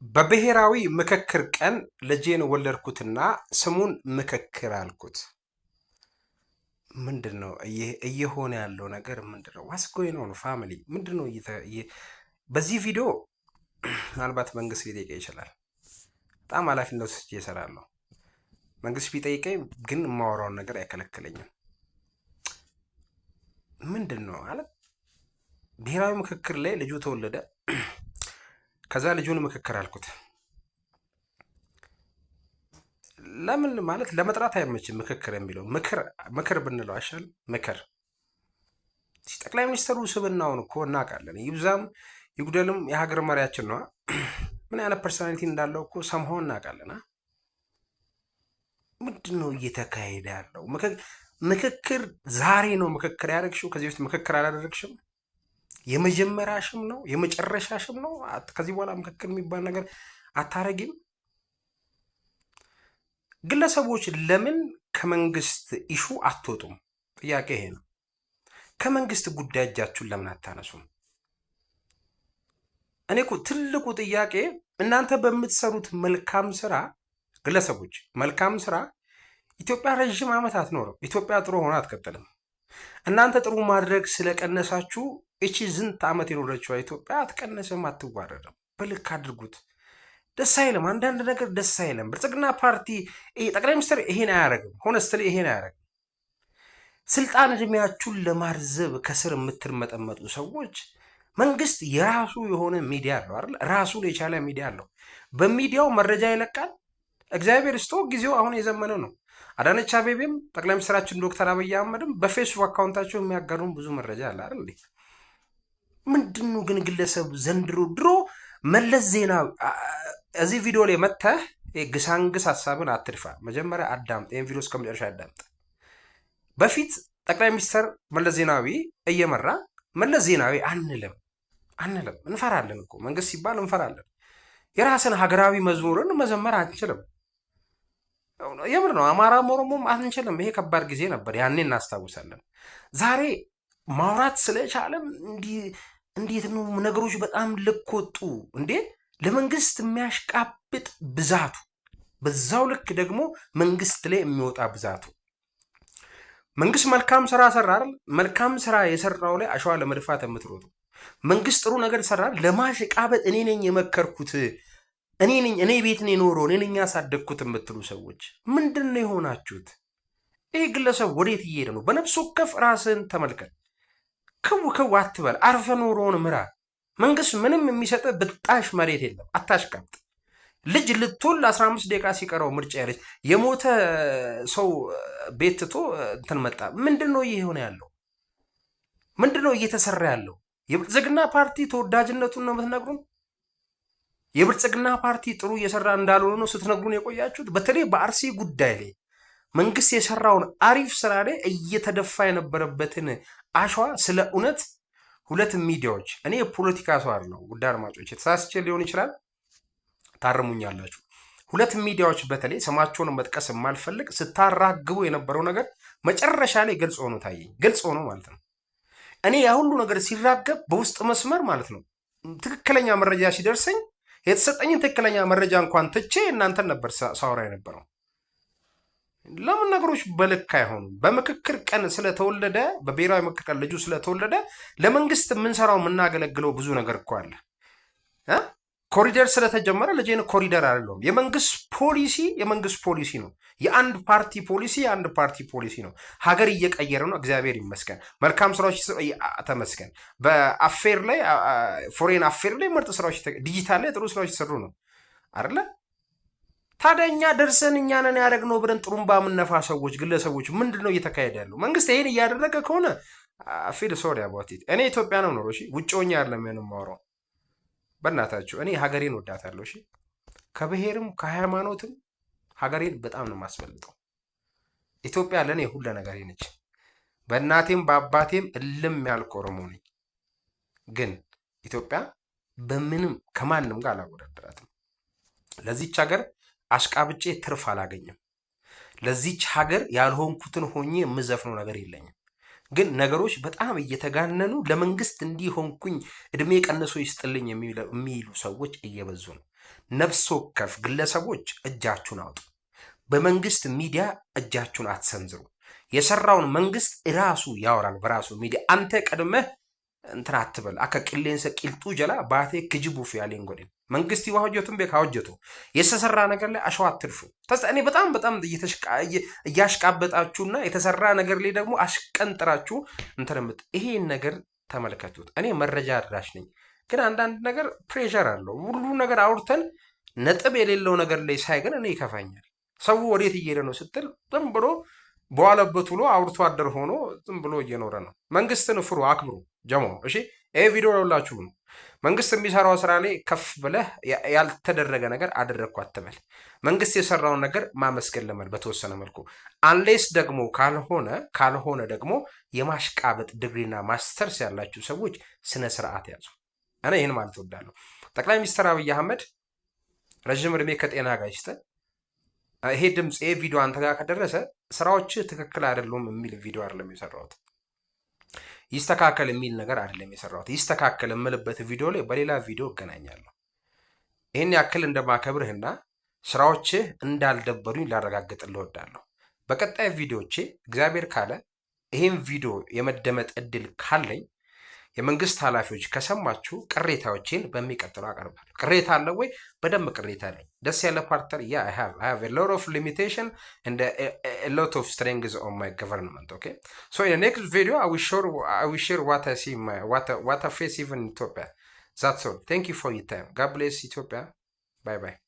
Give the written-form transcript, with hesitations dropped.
በብሔራዊ ምክክር ቀን ልጄን ወለድኩትና ስሙን ምክክር አልኩት። ምንድን ነው እየሆነ ያለው ነገር? ምንድን ነው ዋትስ ጎይንግ ኦን ፋሚሊ? ምንድን ነው በዚህ ቪዲዮ ምናልባት መንግስት ሊጠይቀ ይችላል። በጣም ኃላፊነት ወስጄ እሰራለሁ። መንግስት ቢጠይቀኝ ግን የማወራውን ነገር አይከለክለኝም። ምንድን ነው ማለት ብሔራዊ ምክክር ላይ ልጁ ተወለደ። ከዛ ልጁን ምክክር አልኩት። ለምን ማለት ለመጥራት አይመችም። ምክክር የሚለው ምክር ብንለው አይሻልም? ምክር ጠቅላይ ሚኒስትሩ ስብናውን እኮ እናውቃለን። ይብዛም ይጉደልም የሀገር መሪያችን ነው። ምን አይነት ፐርሶናሊቲ እንዳለው እኮ ሰምሆን እናውቃለን። ምንድን ነው እየተካሄደ ያለው? ምክክር ዛሬ ነው ምክክር ያደረግሽው? ከዚህ በፊት ምክክር አላደረግሽም? የመጀመሪያሽም ነው የመጨረሻሽም ነው? ከዚህ በኋላ ምክክር የሚባል ነገር አታረጊም? ግለሰቦች ለምን ከመንግስት ኢሹ አትወጡም? ጥያቄ ይሄ ነው። ከመንግስት ጉዳይ እጃችሁን ለምን አታነሱም? እኔ እኮ ትልቁ ጥያቄ እናንተ በምትሰሩት መልካም ስራ፣ ግለሰቦች መልካም ስራ ኢትዮጵያ ረዥም ዓመት አትኖርም። ኢትዮጵያ ጥሩ ሆና አትቀጥልም። እናንተ ጥሩ ማድረግ ስለቀነሳችሁ እቺ ዝንት ዓመት የኖረችው ኢትዮጵያ አትቀነስም፣ አትዋረድም። በልክ አድርጉት። ደስ አይልም። አንዳንድ ነገር ደስ አይልም። ብልጽግና ፓርቲ ጠቅላይ ሚኒስትር ይሄን አያደርግም። ሆነስትሊ ይሄን አያደርግም። ስልጣን እድሜያችሁን ለማርዘብ ከስር የምትርመጠመጡ ሰዎች፣ መንግስት የራሱ የሆነ ሚዲያ አለው አይደል? ራሱን የቻለ ሚዲያ አለው። በሚዲያው መረጃ ይለቃል። እግዚአብሔር ስቶ ጊዜው አሁን የዘመነ ነው። አዳነች አቤቤም ጠቅላይ ሚኒስትራችን ዶክተር አብይ አህመድም በፌስቡክ አካውንታቸው የሚያጋሩን ብዙ መረጃ አለ አይደል እንዴ? ምንድነው ግን ግለሰብ ዘንድሮ ድሮ መለስ ዜናዊ እዚህ ቪዲዮ ላይ መተህ ግሳንግስ ሀሳብን አትድፋ። መጀመሪያ አዳምጥ። ይህን ቪዲዮ እስከ መጨረሻ አዳምጥ። በፊት ጠቅላይ ሚኒስትር መለስ ዜናዊ እየመራ መለስ ዜናዊ አንልም፣ እንፈራለን እኮ መንግስት ሲባል እንፈራለን። የራስን ሀገራዊ መዝሙርን መዘመር አንችልም። የምር ነው። አማራም ኦሮሞም አንችልም። ይሄ ከባድ ጊዜ ነበር፣ ያኔ እናስታውሳለን። ዛሬ ማውራት ስለቻለም እንዴት ነው ነገሮች በጣም ልክ ወጡ እንዴ? ለመንግስት የሚያሽቃብጥ ብዛቱ፣ በዛው ልክ ደግሞ መንግስት ላይ የሚወጣ ብዛቱ። መንግስት መልካም ስራ ሰራ አይደል? መልካም ስራ የሰራው ላይ አሸዋ ለመድፋት የምትሮጡ መንግስት ጥሩ ነገር ሰራ ለማሽቃበጥ እኔ ነኝ የመከርኩት፣ እኔ ቤት ነው የኖረው፣ እኔ ነኝ ያሳደግኩት የምትሉ ሰዎች ምንድን ነው የሆናችሁት? ይህ ግለሰብ ወዴት እየሄደ ነው? በነፍስ ወከፍ ራስን ተመልከት። ክው አትበል። አርፈ ኖሮውን ምራ። መንግስት ምንም የሚሰጥ ብጣሽ መሬት የለም። አታሽቃብጥ። ልጅ ልትወልድ 15 ደቂቃ ሲቀረው ምርጫ ያለች የሞተ ሰው ቤት ትቶ እንትን መጣ። ምንድን ነው ይሄ ሆነ ያለው? ምንድን ነው እየተሰራ ያለው? የብልጽግና ፓርቲ ተወዳጅነቱን ነው የምትነግሩን? የብልጽግና ፓርቲ ጥሩ እየሰራ እንዳልሆነ ነው ስትነግሩን የቆያችሁት? በተለይ በአርሲ ጉዳይ ላይ መንግስት የሰራውን አሪፍ ስራ ላይ እየተደፋ የነበረበትን አሸዋ ስለ እውነት ሁለት ሚዲያዎች፣ እኔ የፖለቲካ ሰው አይደለሁ ውድ አድማጮች፣ የተሳስቼ ሊሆን ይችላል፣ ታርሙኛላችሁ። ሁለት ሚዲያዎች በተለይ ስማቸውን መጥቀስ የማልፈልግ ስታራግቡ የነበረው ነገር መጨረሻ ላይ ግልጽ ሆኖ ታየኝ። ግልጽ ሆኖ ማለት ነው። እኔ ያ ሁሉ ነገር ሲራገብ በውስጥ መስመር ማለት ነው ትክክለኛ መረጃ ሲደርሰኝ የተሰጠኝን ትክክለኛ መረጃ እንኳን ትቼ እናንተን ነበር ሳወራ የነበረው። ለምን ነገሮች በልክ አይሆኑም? በምክክር ቀን ስለተወለደ፣ በብሔራዊ ምክክር ቀን ልጁ ስለተወለደ ለመንግስት የምንሰራው የምናገለግለው ብዙ ነገር እኮ አለ። ኮሪደር ስለተጀመረ ልጄን ኮሪደር አይደለም። የመንግስት ፖሊሲ ነው። የአንድ ፓርቲ ፖሊሲ ነው። ሀገር እየቀየረ ነው። እግዚአብሔር ይመስገን። መልካም ስራዎች ተመስገን። በአፌር ላይ ፎሬን አፌር ላይ ምርጥ ስራዎች፣ ዲጂታል ላይ ጥሩ ስራዎች ይሰሩ ነው አይደለ? ታዲያ እኛ ደርሰን እኛ ነን ያደረግነው ብለን ጥሩምባ የምነፋ ሰዎች፣ ግለሰቦች ምንድን ነው እየተካሄደ ያለው? መንግስት ይሄን እያደረገ ከሆነ ፊል ሶሪ አባውት ኢት። እኔ ኢትዮጵያ ነው ኖሮ ውጭ ሆኜ አይደለም የማወራው። በእናታችሁ እኔ ሀገሬን ወዳታለሁ። እሺ፣ ከብሔርም ከሃይማኖትም ሀገሬን በጣም ነው የማስበልጠው። ኢትዮጵያ ለእኔ ሁሉ ነገሬ ነች። በእናቴም በአባቴም እልም ያልኩ ኦሮሞ ነኝ። ግን ኢትዮጵያ በምንም ከማንም ጋር አላወዳደራትም። ለዚች ሀገር አሽቃብጬ ትርፍ አላገኝም። ለዚች ሀገር ያልሆንኩትን ሆኜ የምዘፍነው ነገር የለኝም። ግን ነገሮች በጣም እየተጋነኑ ለመንግስት እንዲሆንኩኝ እድሜ ቀንሶ ይስጥልኝ የሚሉ ሰዎች እየበዙ ነው። ነፍስ ወከፍ ግለሰቦች እጃችሁን አውጡ። በመንግስት ሚዲያ እጃችሁን አትሰንዝሩ። የሰራውን መንግስት ራሱ ያወራል በራሱ ሚዲያ። አንተ ቀድመህ እንትን አትበል። አከ ቂሌንሰ ቂልጡ ጀላ ባቴ ክጅቡፍ ያሌን ጎዴን መንግስት ይዋህጀቱን ቤክ አወጀቱ የተሰራ ነገር ላይ አሸዋ አትድፉ። እኔ በጣም እያሽቃበጣችሁና የተሰራ ነገር ላይ ደግሞ አሽቀንጥራችሁ እንትንምት ይሄን ነገር ተመልከቱት። እኔ መረጃ አድራሽ ነኝ፣ ግን አንዳንድ ነገር ፕሬሸር አለው። ሁሉ ነገር አውርተን ነጥብ የሌለው ነገር ላይ ሳይ ግን እኔ ይከፋኛል። ሰው ወዴት እየሄደ ነው ስትል ዝም ብሎ በዋለበት ውሎ አውርቶ አደር ሆኖ ዝም ብሎ እየኖረ ነው። መንግስትን ፍሩ፣ አክብሩ ጀሞ። እሺ ይሄ ቪዲዮ ለሁላችሁ ነው። መንግስት የሚሰራው ስራ ላይ ከፍ ብለህ ያልተደረገ ነገር አደረግኩ አትበል። መንግስት የሰራውን ነገር ማመስገን ለመል በተወሰነ መልኩ አንሌስ ደግሞ ካልሆነ ደግሞ የማሽቃበጥ ዲግሪና ማስተርስ ያላችሁ ሰዎች ስነ ስርዓት ያዙ። እኔ ይህን ማለት እወዳለሁ። ጠቅላይ ሚኒስትር አብይ አህመድ ረዥም እድሜ ከጤና ጋር ይስጠን። ይሄ ድምፅ ይሄ ቪዲዮ አንተ ጋር ከደረሰ ስራዎች ትክክል አይደሉም የሚል ቪዲዮ አይደለም የሰራሁት። ይስተካከል የሚል ነገር አይደለም የሰራሁት። ይስተካከል የምልበት ቪዲዮ ላይ በሌላ ቪዲዮ እገናኛለሁ። ይህን ያክል እንደማከብርህና ስራዎችህ እንዳልደበሩኝ ላረጋግጥልህ እወዳለሁ። በቀጣይ ቪዲዮቼ እግዚአብሔር ካለ ይህን ቪዲዮ የመደመጥ እድል ካለኝ የመንግስት ኃላፊዎች ከሰማችሁ ቅሬታዎችን በሚቀጥለው አቀርባለሁ። ቅሬታ አለ ወይ? በደንብ ቅሬታ አለኝ። ደስ ያለ ፓርተር I have a lot of limitation and a lot of strengths on my government. Okay, so in the next video I will share what I see what I face even in Ethiopia. That's all. Thank you for your time. God bless Ethiopia. Bye bye.